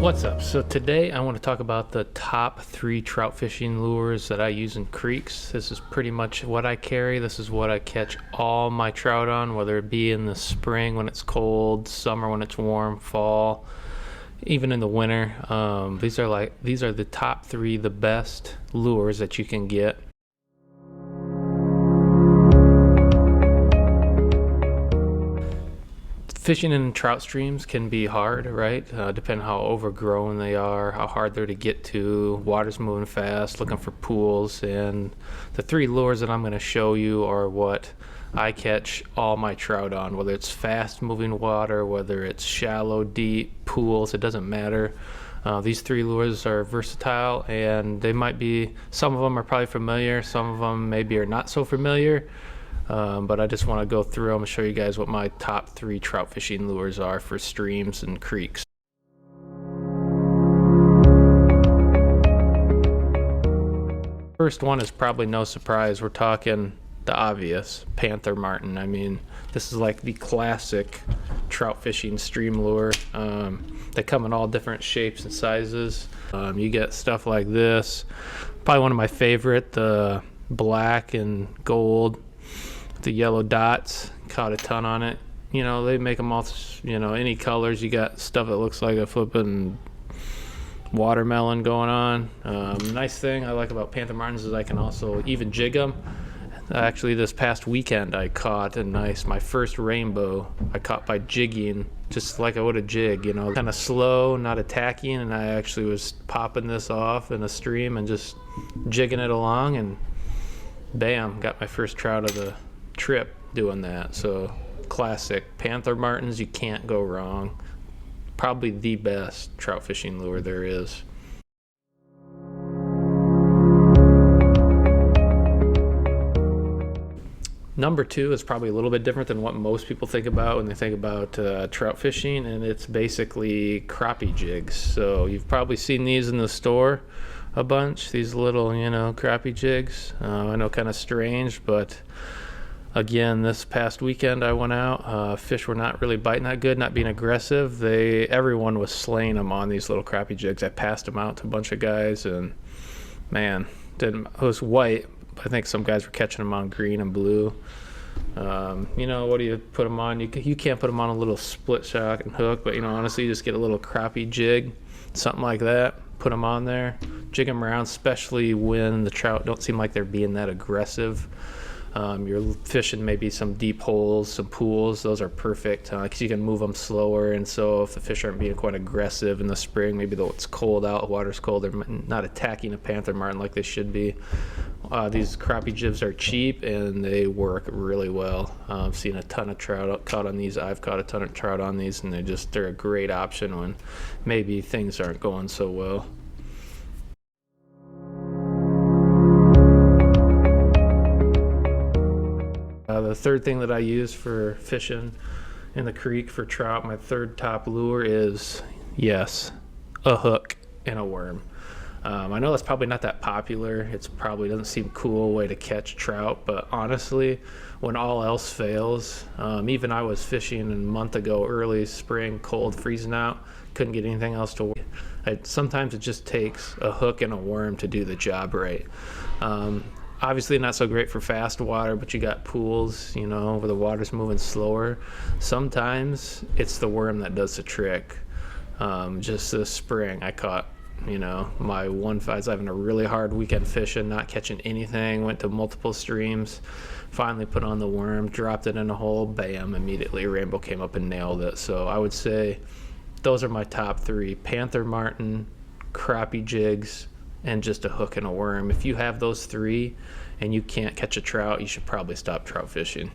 What's up? So today I want to talk about the top 3 trout fishing lures that I use in creeks. This is pretty much what I carry. This is what I catch all my trout on, whether it be in the spring when it's cold, summer when it's warm, fall, even in the winter. These are the top 3, the best lures that you can get. Fishing in trout streams can be hard, right? Depending how overgrown they are, how hard they're to get to. Water's moving fast, looking for pools. And the 3 lures that I'm going to show you are what I catch all my trout on, whether it's fast moving water, whether it's shallow, deep, pools, it doesn't matter. These 3 lures are versatile, and they might be, some of them are probably familiar, some of them maybe are not so familiar. But I just want to go through them and show you guys what my top 3 trout fishing lures are for streams and creeks. First one is probably no surprise. We're talking the obvious Panther Martin. I mean, this is like the classic trout fishing stream lure. They come in all different shapes and sizes. You get stuff like this. Probably one of my favorite, the black and gold. The yellow dots, caught a ton on it. You know, they make them all, you know, any colors. You got stuff that looks like a flipping watermelon going on. Nice thing I like about Panther Martins is I can also even jig them. Actually, this past weekend I caught my first rainbow I caught by jigging, just like I would a jig, you know, kind of slow, not attacking, and I actually was popping this off in a stream and just jigging it along, and bam, got my first trout of the trip doing that. So classic Panther Martins, you can't go wrong. Probably the best trout fishing lure there is. Number 2 is probably a little bit different than what most people think about when they think about trout fishing, and it's basically crappie jigs. So you've probably seen these in the store a bunch, these little, you know, crappie jigs. I know, kind of strange, but again, this past weekend I went out, fish were not really biting that good, not being aggressive. Everyone was slaying them on these little crappie jigs. I passed them out to a bunch of guys, and man, it was white. I think some guys were catching them on green and blue. You know, what do you put them on? You can't put them on a little split shot and hook, but you know, honestly, you just get a little crappie jig, something like that, put them on there, jig them around, especially when the trout don't seem like they're being that aggressive. You're fishing maybe some deep holes, some pools. Those are perfect because you can move them slower, and so if the fish aren't being quite aggressive in the spring, maybe though it's cold out, the water's cold, they're not attacking a Panther Martin like they should be. These crappie jigs are cheap and they work really well. I've seen a ton of trout caught on these. I've caught a ton of trout on these, and they're a great option when maybe things aren't going so well. The third thing that I use for fishing in the creek for trout, my 3rd top lure is, yes, a hook and a worm. I know that's probably not that popular. It's probably doesn't seem cool way to catch trout, but honestly, when all else fails, even I was fishing a month ago, early spring, cold, freezing out, couldn't get anything else to work. Sometimes it just takes a hook and a worm to do the job right. Obviously not so great for fast water, but you got pools, you know, where the water's moving slower. Sometimes it's the worm that does the trick. Just this spring I caught, you know, I was having a really hard weekend fishing, not catching anything, went to multiple streams, finally put on the worm, dropped it in a hole, bam, immediately a rainbow came up and nailed it. So I would say those are my top 3: Panther Martin, crappie jigs, and just a hook and a worm. If you have those 3 and you can't catch a trout, you should probably stop trout fishing.